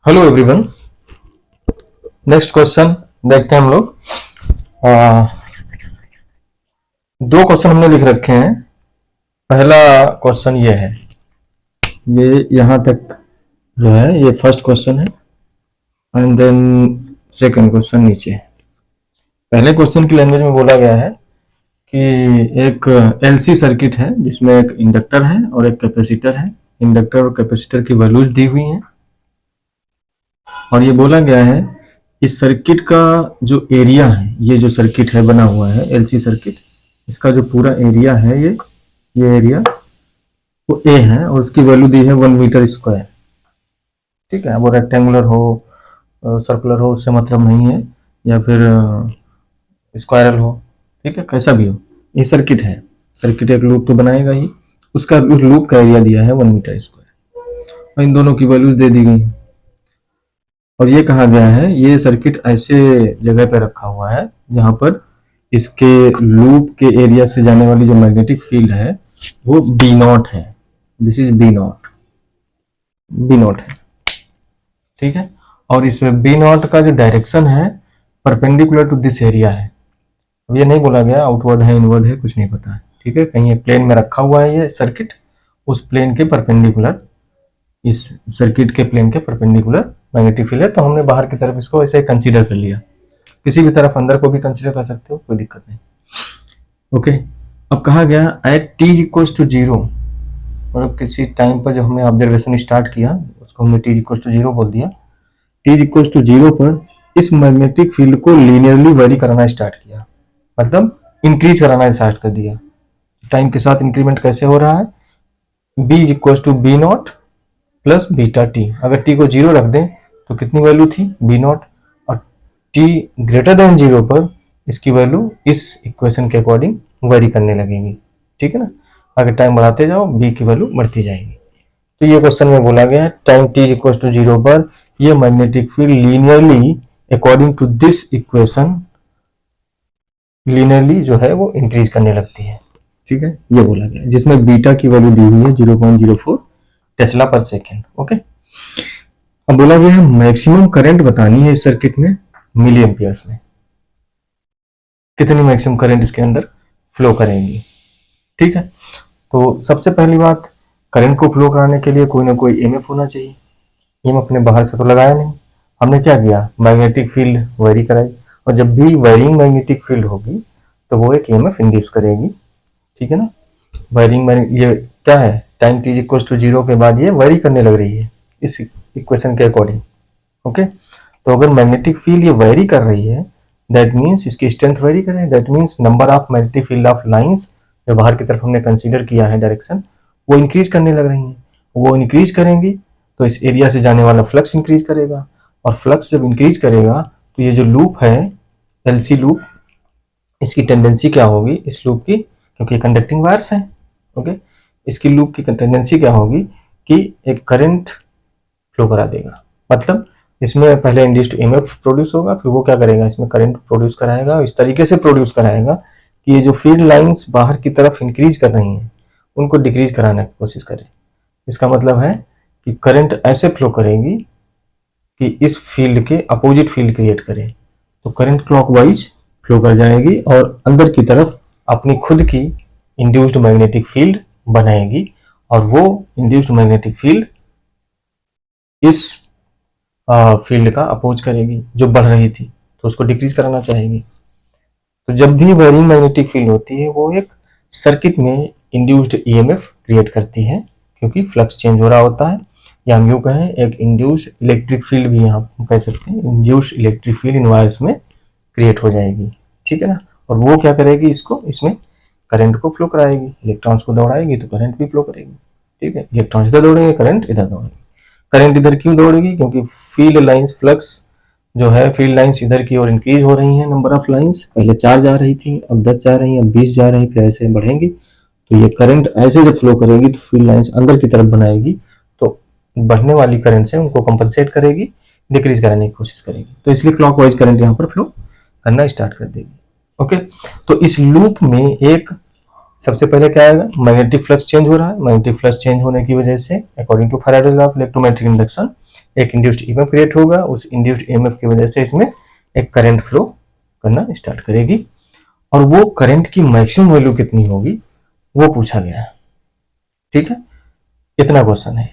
Hello everyone. Next question देखते हैं हम लोग। आ, दो क्वेश्चन हमने लिख रखे हैं। पहला क्वेश्चन ये है, ये यहां तक जो है ये फर्स्ट क्वेश्चन है एंड देन सेकंड क्वेश्चन नीचे। पहले क्वेश्चन की लैंग्वेज में बोला गया है कि एक एलसी सर्किट है जिसमें एक इंडक्टर है और एक कैपेसिटर है। इंडक्टर और कैपेसिटर की वैल्यूज दी हुई हैं और ये बोला गया है इस सर्किट का जो एरिया है, ये जो सर्किट है बना हुआ है एलसी सर्किट, इसका जो पूरा एरिया है ये एरिया वो ए है और उसकी वैल्यू दी है 1 मीटर स्क्वायर। ठीक है, वो रेक्टेंगुलर हो सर्कुलर हो उससे मतलब नहीं है, या फिर स्क्वायरल हो, ठीक है, कैसा भी हो। ये सर्किट है, सर्किट एक लूप तो बनाएगा ही, उसका उस लूप का एरिया दिया है 1 मीटर स्क्वायर और इन दोनों की वैल्यूज दे दी गई है। और ये कहा गया है ये सर्किट ऐसे जगह पे रखा हुआ है जहां पर इसके लूप के एरिया से जाने वाली जो मैग्नेटिक फील्ड है वो बी नॉट है। दिस इज बी नॉट है, ठीक है। और इस बी नॉट का जो डायरेक्शन है परपेंडिकुलर टू दिस एरिया है। अब ये नहीं बोला गया आउटवर्ड है इनवर्ड है, कुछ नहीं पता है, ठीक है। कहीं ये प्लेन में रखा हुआ है ये सर्किट, उस प्लेन के परपेंडिकुलर, इस सर्किट के प्लेन के परपेंडिकुलर मैग्नेटिक फील्ड है, तो हमने बाहर की तरफ इसको ऐसे कंसीडर कर लिया। किसी भी तरफ अंदर को भी कंसीडर कर सकते हो, कोई दिक्कत नहीं। ओके, अब कहा गया एट टी इक्वल टू 0, मतलब किसी टाइम पर जब हमने ऑब्जर्वेशन स्टार्ट किया उसको हमने टी इक्वल टू 0 बोल दिया। टी इक्वल टू 0 पर इस मैग्नेटिक फील्ड को लीनियरली वेरी करना स्टार्ट किया, मतलब इंक्रीज कराना स्टार्ट कर दिया। टाइम के साथ इंक्रीमेंट कैसे हो रहा है, B equal to B not plus beta t. अगर टी को 0 रख दें तो कितनी वैल्यू थी बी नॉट, और टी ग्रेटर देन 0 पर इसकी वैल्यू इस इक्वेशन के अकॉर्डिंग वेरी करने लगेगी, ठीक है ना। अगर टाइम बढ़ाते जाओ बी की वैल्यू बढ़ती जाएगी। तो ये क्वेश्चन में बोला गया है टाइम टी इक्वल टू 0 पर ये magnetic field linearly according to this equation linearly जो है वो इंक्रीज करने लगती है, ठीक है। ये बोला गया जिसमें बीटा की वैल्यू दी हुई है 0.04 टेस्ला पर सेकेंड। ओके, अब बोला गया है मैक्सिमम करंट बतानी है इस सर्किट में मिली एम्पियर्स में, कितनी मैक्सिमम करंट इसके अंदर फ्लो करेंगी, ठीक है। तो सबसे पहली बात, करंट को फ्लो कराने के लिए कोई ना कोई ईएमएफ होना चाहिए। ईएमएफ अपने बाहर से तो लगाया नहीं, हमने क्या किया मैग्नेटिक फील्ड वेरी कराई, और जब भी वेरिंग मैग्नेटिक फील्ड होगी तो वो एक ईएमएफ इंड्यूस करेगी, ठीक है ना। वेरिंग ये क्या है, टाइम t इक्वल टू 0 के बाद ये वेरी करने लग रही है इस इक्वेशन के अकॉर्डिंग। ओके, तो अगर मैग्नेटिक फील्ड ये वेरी कर रही है दैट मीन्स इसकी स्ट्रेंथ वेरी कर रही है, that means number of magnetic field of lines जो बाहर की तरफ हमने कंसीडर किया है डायरेक्शन, वो इंक्रीज करने लग रही हैं। वो इंक्रीज करेंगी तो इस एरिया से जाने वाला फ्लक्स इंक्रीज करेगा, और फ्लक्स जब इंक्रीज करेगा तो ये जो लूप है एलसी लूप, इसकी टेंडेंसी क्या होगी इस लूप की, क्योंकि कंडक्टिंग वायर्स हैं, ओके, इसकी लूप की टेंडेंसी क्या होगी कि एक करंट फ्लो करा देगा। मतलब इसमें पहले इंड्यूस्ड ईएमएफ प्रोड्यूस होगा, फिर वो क्या करेगा इसमें करंट प्रोड्यूस कराएगा, इस तरीके से प्रोड्यूस कराएगा कि ये जो फील्ड लाइंस बाहर की तरफ इंक्रीज कर रही हैं उनको डिक्रीज कराने की कोशिश करे। इसका मतलब है कि करंट ऐसे फ्लो करेगी कि इस फील्ड के अपोजिट फील्ड क्रिएट करे, तो करंट क्लॉकवाइज फ्लो कर जाएगी और अंदर की तरफ अपनी खुद की इंड्यूस्ड मैग्नेटिक फील्ड बनाएगी, और वो इंड्यूस्ड मैग्नेटिक फील्ड इस फील्ड का अपोज करेगी जो बढ़ रही थी, तो उसको डिक्रीज कराना चाहेगी। तो जब भी वेरिंग मैग्नेटिक फील्ड होती है वो एक सर्किट में इंड्यूस्ड ईएमएफ क्रिएट करती है, क्योंकि फ्लक्स चेंज हो रहा होता है, या हम यूँ कहें एक इंड्यूस्ड इलेक्ट्रिक फील्ड भी यहाँ कह सकते हैं, इंड्यूस्ड इलेक्ट्रिक फील्ड इन वायर्स में क्रिएट हो जाएगी, ठीक है ना। और वो क्या करेगी इसको, इसमें करंट को फ्लो कराएगी, इलेक्ट्रॉन्स को दौड़ाएगी तो करंट भी फ्लो करेगी, ठीक है। इलेक्ट्रॉन्स इधर दौड़ेंगे करंट इधर दौड़ेगी। करंट इधर क्यों दौड़ेगी, क्योंकि फील्ड लाइंस फ्लक्स जो है फील्ड लाइंस इधर की ओर इंक्रीज हो रही हैं, नंबर ऑफ लाइंस पहले 4 जा रही थी अब 10 जा रही हैं अब 20 जा रही, फिर ऐसे बढ़ेंगी। तो ये करंट ऐसे जब फ्लो करेगी तो फील्ड लाइंस अंदर की तरफ बनाएगी, तो बढ़ने वाली करंट से उनको कंपनसेट करेगी, डिक्रीज कराने की कोशिश करेगी, तो इसलिए क्लॉकवाइज करंट यहाँ पर फ्लो करना स्टार्ट कर देगी। ओके, तो इस लूप में एक सबसे पहले क्या आएगा, मैग्नेटिक फ्लक्स चेंज हो रहा है, मैग्नेटिक फ्लक्स चेंज होने की वजह से according to Faraday's law of electromagnetic induction एक इंड्यूस्ड ईएमएफ क्रिएट होगा, उस इंड्यूस्ड ईएमएफ की वजह से इसमें एक करंट फ्लो करना स्टार्ट करेगी, और वो करंट की मैक्सिमम वैल्यू कितनी होगी वो पूछा गया है। ठीक है, इतना क्वेश्चन है।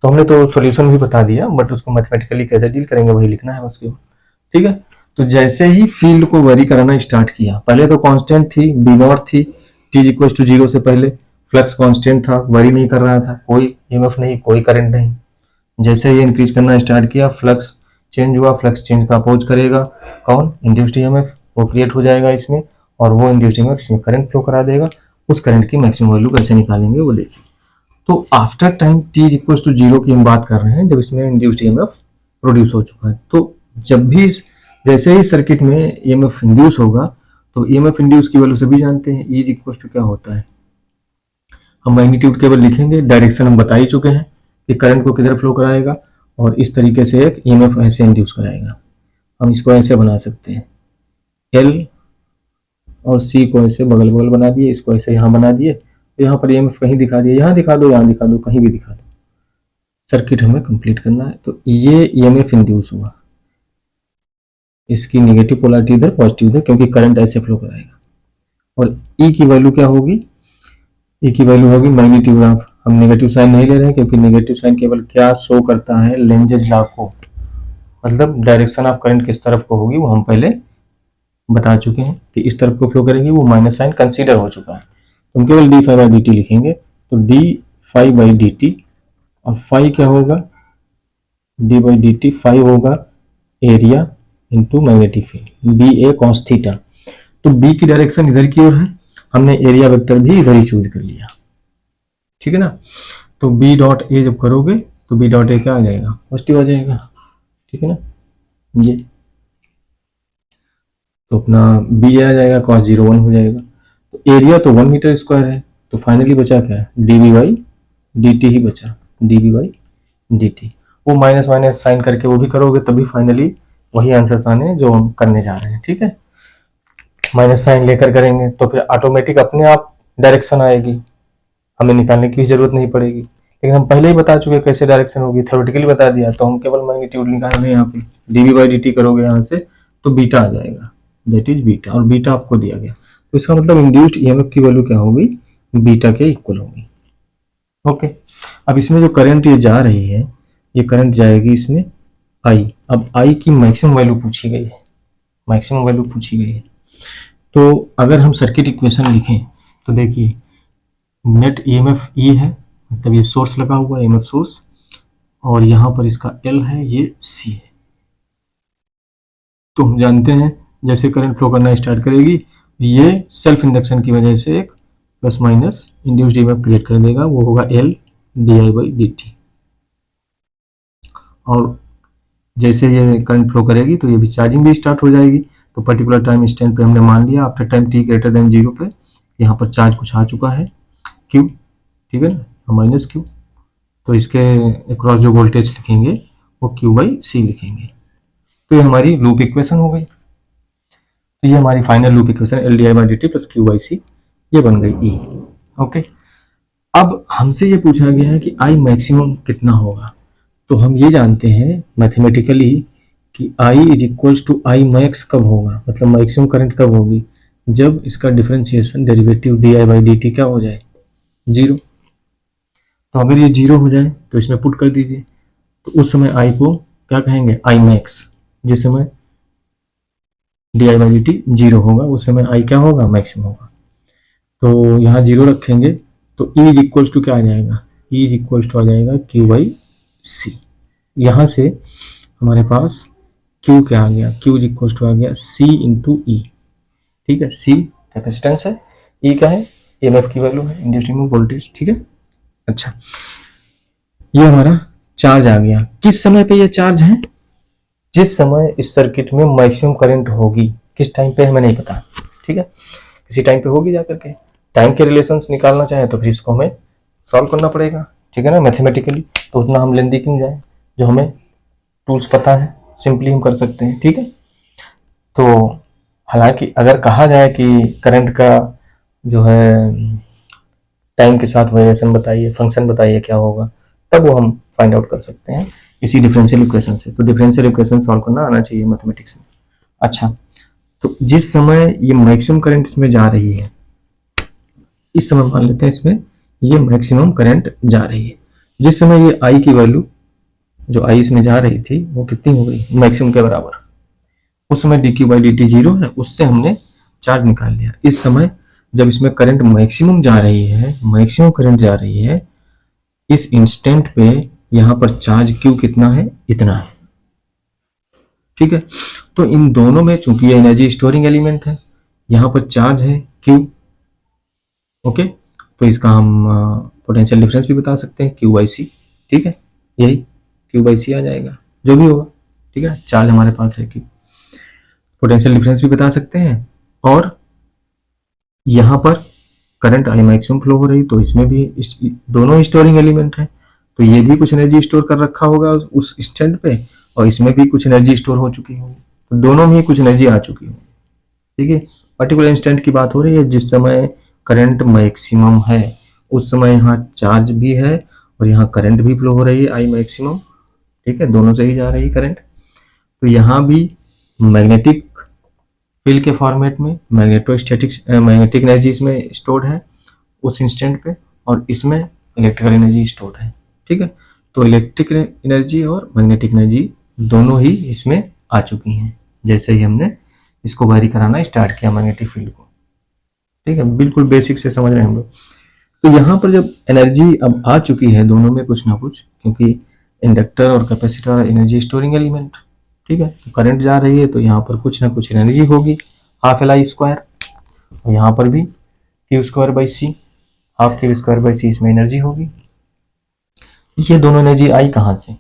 तो हमने तो सॉल्यूशन भी बता दिया, बट उसको मैथमेटिकली कैसे डील करेंगे वही लिखना है उसके। ठीक है, तो जैसे ही फील्ड को वेरी कराना स्टार्ट किया, पहले तो कांस्टेंट थी, बी नॉट थी, टी इक्वल टू 0 से पहले फ्लक्स कांस्टेंट था, वेरी नहीं कर रहा था, कोई ईएमएफ नहीं, कोई करंट नहीं। जैसे ही इंक्रीज करना स्टार्ट किया, फ्लक्स चेंज हुआ, फ्लक्स चेंज का अपोज करेगा कौन, इंड्यूस्ड ईएमएफ, वो क्रिएट हो जाएगा इसमें, और वो इंड्यूस्ड ईएमएफ इसमें करंट फ्लो करा देगा। उस करंट की मैक्सिमम वैल्यू कैसे निकालेंगे वो देखिए। तो after time t equal to 0 की हम बात कर रहे हैं, जब इसमें इंड्यूस्ड ईएमएफ प्रोड्यूस हो चुका है। तो जब भी जैसे ही सर्किट में ईएमएफ इंड्यूस होगा, तो ईएमएफ इंड्यूस की वैल्यू सभी जानते हैं, E इक्वल टू क्या होता है, हम मैग्नीट्यूड केवल लिखेंगे, डायरेक्शन हम बता ही चुके हैं कि करंट को किधर फ्लो कराएगा, और इस तरीके से एक ईएमएफ ऐसे इंड्यूस कराएगा। हम इसको ऐसे बना सकते हैं, L और C को ऐसे बगल बगल बना दिए, इसको ऐसे यहाँ बना दिए, यहाँ पर ईएमएफ कहीं दिखा दिया, यहाँ दिखा दो, यहाँ दिखा दो, कहीं भी दिखा दो, सर्किट हमें कंप्लीट करना है। तो ये ईएमएफ इंड्यूस हुआ, इसकी नेगेटिव पोलैरिटी इधर, पॉजिटिव इधर, क्योंकि करंट ऐसे फ्लो कराएगा। और ई की वैल्यू क्या होगी, ई की वैल्यू होगी मैग्नीट्यूड ऑफ, हम नेगेटिव साइन नहीं ले रहे हैं क्योंकि नेगेटिव साइन केवल क्या शो करता है, लेंजेज लॉ को, मतलब डायरेक्शन ऑफ करंट किस तरफ को होगी वो हम पहले बता चुके हैं कि इस तरफ को फ्लो करेगी, वो माइनस साइन कंसीडर हो चुका है। तो हम केवल D phi by D T लिखेंगे, तो D phi by D T, और फाई क्या होगा, D by D T, phi होगा area into magnetic field, B A cos theta. तो बी की डायरेक्शन इधर की ओर है, हमने एरिया वेक्टर भी इधर ही चूज कर लिया। ठीक है ना, तो बी डॉट ए जब करोगे तो बी डॉट ए क्या आ जाएगा, पॉजिटिव आ जाएगा। ठीक है ना, ये तो अपना बी आ जाएगा, कॉस 0 1 हो जाएगा। तो एरिया तो 1 मीटर स्क्वायर है, तो फाइनली बचा क्या है, D B by D T ही बचा, D B by D T. वो माइनस माइनस साइन करके वो भी करोगे तभी फाइनली वही आंसर आने जो हम करने जा रहे हैं। ठीक है, माइनस साइन लेकर करेंगे तो फिर ऑटोमेटिक अपने आप डायरेक्शन आएगी, हमें निकालने की भी जरूरत नहीं पड़ेगी। लेकिन हम पहले ही बता चुके कैसे डायरेक्शन होगी, थ्योरेटिकली बता दिया, तो हम केवल मैग्नीट्यूड निकाल रहे हैं। यहाँ पे डीवी बाई डी टी करोगे यहाँ से तो बीटा आ जाएगा, दैट इज बीटा, और बीटा आपको दिया गया, तो इसका मतलब इंड्यूस्ड ईएमएफ की वैल्यू क्या होगी, बीटा के इक्वल होगी। ओके, अब इसमें जो करंट ये जा रही है, ये करंट जाएगी इसमें आई। अब आई की मैक्सिमम वैल्यू पूछी गई है, मैक्सिमम वैल्यू पूछी गई है। तो अगर हम सर्किट इक्वेशन लिखें तो देखिए, नेट ईएमएफ ई है, मतलब ये सोर्स लगा हुआ है, ईएमएफ सोर्स, और यहाँ पर इसका एल है, ये सी है। तो हम जानते हैं जैसे करंट फ्लो करना स्टार्ट करेगी, ये सेल्फ इंडक्शन की वजह से एक plus minus induced EMF create कर देगा, वो होगा L D I by D T. और जैसे ये करंट फ्लो करेगी तो ये भी चार्जिंग भी स्टार्ट हो जाएगी। तो पर्टिकुलर टाइम स्टैंड पे हमने मान लिया after time T greater than 0 पे यहाँ पर चार्ज कुछ आ चुका है, क्यू, ठीक है ना, माइनस क्यू। तो इसके अक्रॉस जो वोल्टेज लिखेंगे वो क्यू बाई सी लिखेंगे। तो ये हमारी लूप इक्वेशन हो गई। तो ये हमारी final loop equation L D I by D T plus Q by C, ये बन गई ई। ओके, अब हमसे ये पूछा गया है कि आई मैक्सिमम कितना होगा। तो हम ये जानते हैं मैथमेटिकली कि I is equals to I max कब होगा, मतलब मैक्सिमम करंट कब होगी, जब इसका differentiation derivative d I by D t क्या हो जाए, 0। तो अगर ये 0 हो जाए तो इसमें पुट कर दीजिए, तो उस समय I को क्या कहेंगे, आई मैक्स। जिस समय D I by D T 0 होगा उस समय I क्या होगा, मैक्सिमम होगा। तो यहाँ 0 रखेंगे तो E इज इक्वल्स टू क्या आ जाएगा, E इज इक्वल्स टू आ जाएगा क्यू बाई सी। यहाँ से हमारे पास Q क्या आ गया, Q इज इक्वल टू आ गया C इंटू ई। ठीक है, C कैपेसिटेंस है, E क्या है, EMF की वैल्यू है, इंड्यूस्ड ईएमएफ वोल्टेज। ठीक है, अच्छा, ये हमारा चार्ज आ गया। किस समय पे ये चार्ज है, जिस समय इस सर्किट में मैक्सिमम करंट होगी, किस टाइम पे हमें नहीं पता। ठीक है, किसी टाइम पे होगी, जाकर के टाइम के रिलेशंस निकालना चाहे तो फिर इसको हमें सॉल्व करना पड़ेगा। ठीक है ना, मैथमेटिकली, तो उतना हम लेंदी क्यों जाए, जो हमें टूल्स पता है सिंपली हम कर सकते हैं। ठीक है, तो हालांकि अगर कहा जाए कि करंट का जो है टाइम के साथ वेरिएशन बताइए, फंक्शन बताइए क्या होगा, तब वो हम फाइंड आउट कर सकते हैं इसी डिफरेंशियल इक्वेशन से। तो डिफरेंशियल इक्वेशन सॉल्व करना आना चाहिए मैथमेटिक्स में। अच्छा, तो जिस समय ये मैक्सिमम करंट इसमें जा रही है, इस समय मान लेते हैं इसमें ये मैक्सिमम करंट जा रही है, जिस समय ये आई की वैल्यू जो आई इसमें जा रही थी वो कितनी हो गई, मैक्सिमम के बराबर, उस समय D Q by D T zero है, उससे हमने चार्ज निकाल लिया। इस समय जब इसमें करंट मैक्सिमम जा रही है, मैक्सिमम करंट जा रही है, इस इंस्टेंट पे यहाँ पर चार्ज क्यू कितना है, इतना है। ठीक है, तो इन दोनों में चूंकि ये एनर्जी स्टोरिंग एलिमेंट है, यहाँ पर चार्ज है क्यू। ओके, तो इसका हम पोटेंशियल डिफरेंस भी बता सकते हैं, क्यू बाई सी। ठीक है, यही क्यू बाई सी आ जाएगा, जो भी होगा। ठीक है, चार्ज हमारे पास है क्यू, पोटेंशियल डिफरेंस भी बता सकते हैं। और यहाँ पर करंट आई मैक्सिमम फ्लो हो रही, तो इसमें भी दोनों स्टोरिंग एलिमेंट है, तो ये भी कुछ एनर्जी स्टोर कर रखा होगा उस इंस्टेंट पे, और इसमें भी कुछ एनर्जी स्टोर हो चुकी होगी, तो दोनों में ही कुछ एनर्जी आ चुकी होगी। ठीक है, पर्टिकुलर इंस्टेंट की बात हो रही है जिस समय करंट मैक्सिमम है, उस समय यहाँ चार्ज भी है और यहाँ करंट भी फ्लो हो रही है आई मैक्सिमम। ठीक है, दोनों से ही जा रही है करंट। तो यहाँ भी मैग्नेटिक फील्ड के फॉर्मेट में मैग्नेटिक एनर्जी इसमें स्टोर्ड है उस इंस्टेंट पे, और इसमें इलेक्ट्रिकल एनर्जी स्टोर्ड है। ठीक है, तो इलेक्ट्रिक एनर्जी और मैग्नेटिक एनर्जी दोनों ही इसमें आ चुकी हैं, जैसे ही हमने इसको वेरी कराना स्टार्ट किया मैग्नेटिक फील्ड को। ठीक है, बिल्कुल बेसिक से समझ रहे हैं हम लोग। तो यहाँ पर जब एनर्जी अब आ चुकी है दोनों में कुछ ना कुछ, क्योंकि इंडक्टर और कैपेसिटर एनर्जी स्टोरिंग एलिमेंट। ठीक है, तो करंट जा रही है तो यहाँ पर कुछ ना कुछ एनर्जी होगी, हाफ एल आई स्क्वायर, और यहाँ पर भी Q square by C, half Q square by C इसमें एनर्जी होगी। ये दोनों एनर्जी आई कहाँ से,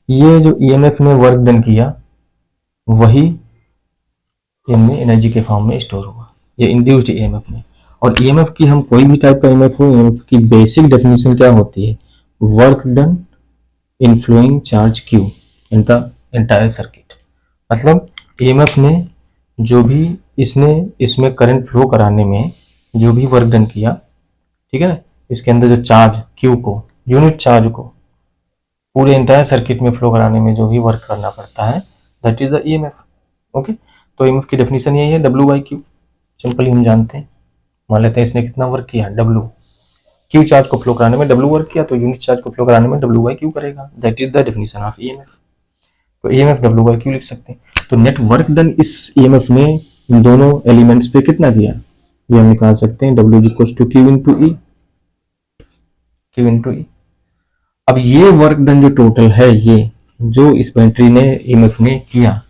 ये जो ईएमएफ ने वर्क डन किया वही इनमें एनर्जी के फॉर्म में स्टोर हुआ, ये इंड्यूस्ड ईएमएफ में। और ईएमएफ की हम कोई भी टाइप का ईएमएफ हो, ईएमएफ की बेसिक डेफिनेशन क्या होती है, work done in flowing charge Q in the entire circuit. मतलब ईएमएफ ने जो भी इसमें करंट फ्लो कराने में जो भी वर्क डन किया, ठीक है ना, इसके अंदर जो चार्ज क्यू को, यूनिट चार्ज को पूरे एंटायर सर्किट में फ्लो कराने में जो भी वर्क करना पड़ता है, that is the EMF. Okay, तो ईएमएफ की डेफिनेशन यही है, डब्ल्यू बाई क्यू। सिंपली हम जानते हैं, मान लेते हैं इसने कितना वर्क किया, डब्ल्यू, क्यू चार्ज को फ्लो कराने में डब्ल्यू वर्क किया, तो यूनिट चार्ज को फ्लो कराने में डब्ल्यू बाई क्यू करेगा, that is the definition of EMF. तो ईएमएफ डब्ल्यू बाई क्यू लिख सकते हैं। तो नेट वर्क डन इस ईएमएफ ने इन दोनों एलिमेंट्स पे कितना दिया, ये हम निकाल सकते हैं, W equals to Q into E, Q into E. अब ये वर्क डन जो टोटल है, ये जो इस बैटरी ने ईएमएफ ने किया,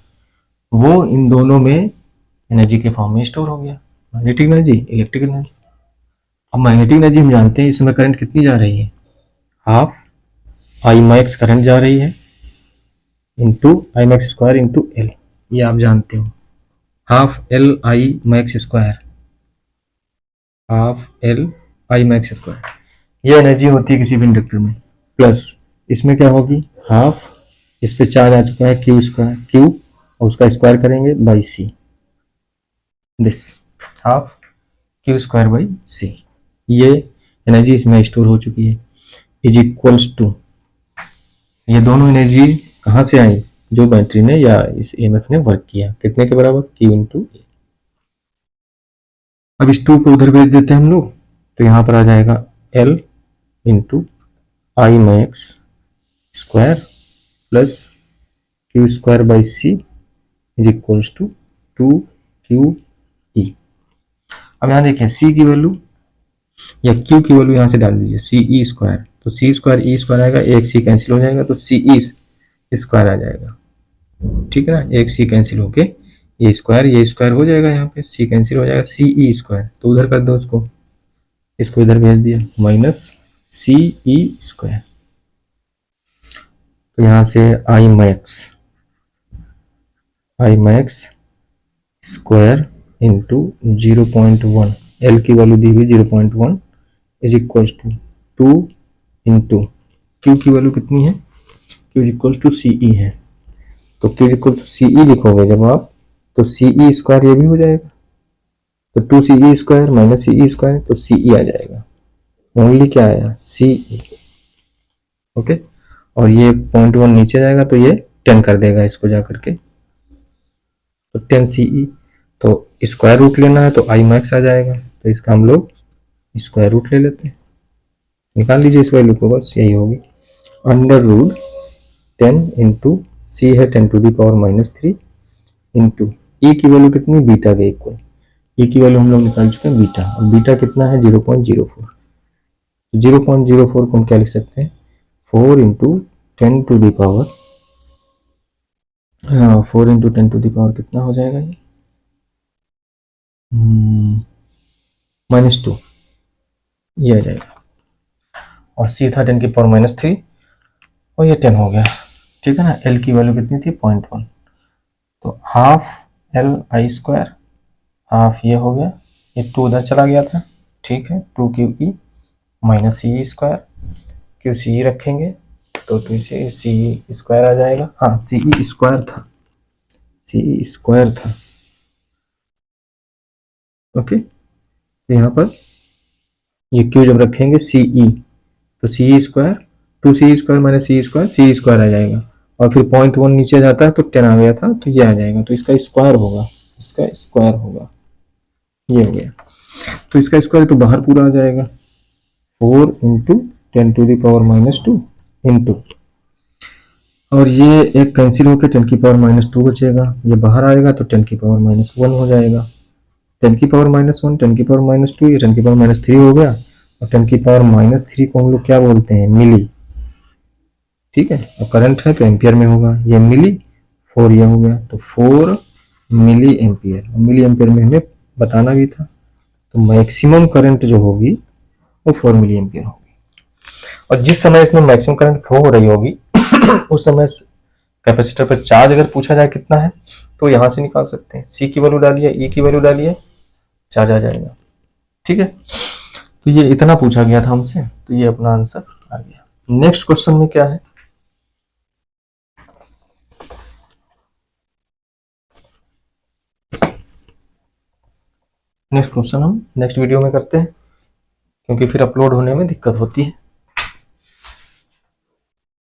वो इन दोनों में एनर्जी के फॉर्म में स्टोर हो गया, मैग्नेटिक एनर्जी, इलेक्ट्रिकल एनर्जी। अब मैग्नेटिक एनर्जी हम जानते हैं इसमें करंट कितनी जा रही है, हाफ आई मैक्स करंट जा रही है into I max square into L, ये आप जानते हो, half L I max square, half L I max square. ये एनर्जी होती है किसी भी इंडक्टर में, प्लस इसमें क्या होगी, हाफ, इस पे चार्ज आ चुका है क्यू स्क्वायर, क्यू और उसका स्क्वायर करेंगे by C, this half Q square by C, ये एनर्जी इसमें स्टोर हो चुकी है, इज इक्वल्स टू, ये दोनों एनर्जी कहाँ से आई, जो बैटरी ने या इस ईएमएफ ने वर्क किया, कितने के बराबर, क्यू इंटू ए। अब इस टू को उधर भेज देते हैं हम लोग, तो यहाँ पर आ जाएगा L into I max square plus Q square by C is equals to 2QE। अब यहाँ देखिए सी की वैल्यू या क्यू की वैल्यू यहाँ से डाल दीजिए, सी ई स्क्वायर, तो सी स्क्वायर ई स्क्वायर आएगा, एक सी कैंसिल हो जाएगा, तो सी ई स्क्वायर आ जाएगा। ठीक है ना, एक सी कैंसिल होके ये स्क्वायर हो जाएगा, यहाँ पे सी कैंसिल हो जाएगा, सी ई स्क्वायर, तो उधर कर दो उसको, इसको इधर भेज दिया, माइनस सी ई स्क्वायर, तो यहाँ से I max square into 0.1, L की वैल्यू दी हुई 0.1 is equals to 2 into Q की वैल्यू कितनी है, Q equals to C E है, तो Q equals to C E लिखोगे जब आप, तो सी ई स्क्वायर ये भी हो जाएगा, तो 2CE² माइनस CE², तो CE आ जाएगा। ओनली क्या आया? CE। ओके, और ये 0.1 नीचे जाएगा तो ये 10 कर देगा इसको जा करके, तो 10CE। तो स्क्वायर रूट लेना है तो आई मैक्स आ जाएगा, तो इसका हम लोग स्क्वायर रूट ले लेते हैं। निकाल लीजिए इस वैल्यू को, बस यही होगी अंडर रूट 10 इंटू सी है 10⁻³ इंटू ई की वैल्यू कितनी? बीटा के इक्वल। ई की वैल्यू हम लोग निकाल चुके हैं बीटा, और बीटा कितना है? 0.04। 0.04 को हम क्या लिख सकते हैं? 4 इंटू 10⁻, हाँ 4 इंटू 10⁻, कितना हो जाएगा ये? -2, ये आ जाएगा। और सी था 10⁻³ और ये 10 हो गया, ठीक है ना। एल की वैल्यू कितनी थी? 0.1, तो हाफ L² हाफ ये हो गया, ये 2 उधर चला गया था, ठीक है। 2QE माइनस CE², QCE रखेंगे तो 2CE² आ जाएगा। हाँ CE² था, CE² था। ओके, तो यहाँ पर ये Q जब रखेंगे CE, तो CE², 2CE² माइनस CE² आ जाएगा। और फिर 0.1 नीचे जाता है तो 10 आ गया था, तो ये आ जाएगा, तो इसका स्क्वायर होगा, इसका स्क्वायर होगा, ये हो गया। तो इसका स्क्वायर तो बाहर पूरा आ जाएगा, 4 इंटू 10⁻² इंटू, और ये एक कैंसिल होकर 10⁻² बचेगा, ये बाहर आएगा तो 10⁻1 हो जाएगा। 10⁻1, 10⁻², ये 10⁻³ हो गया, और 10⁻³ को हम लोग क्या बोलते हैं? मिली, ठीक है। और करंट है तो एम्पियर में होगा, ये मिली, 4 ये हो गया, तो 4 मिली एम्पियर। मिली एम्पियर में हमें बताना भी था, तो मैक्सिमम करंट जो होगी वो 4 मिली एम्पियर होगी। और जिस समय इसमें मैक्सिमम करंट फ्लो हो रही होगी उस समय कैपेसिटर पर चार्ज अगर पूछा जाए कितना है, तो यहां से निकाल सकते हैं। सी की वैल्यू डालिए, ई की वैल्यू डालिए, चार्ज आ जाएगा, ठीक है। तो ये इतना पूछा गया था हमसे, तो ये अपना आंसर आ गया। नेक्स्ट क्वेश्चन में क्या है? नेक्स्ट क्वेश्चन हम नेक्स्ट वीडियो में करते हैं, क्योंकि फिर अपलोड होने में दिक्कत होती है।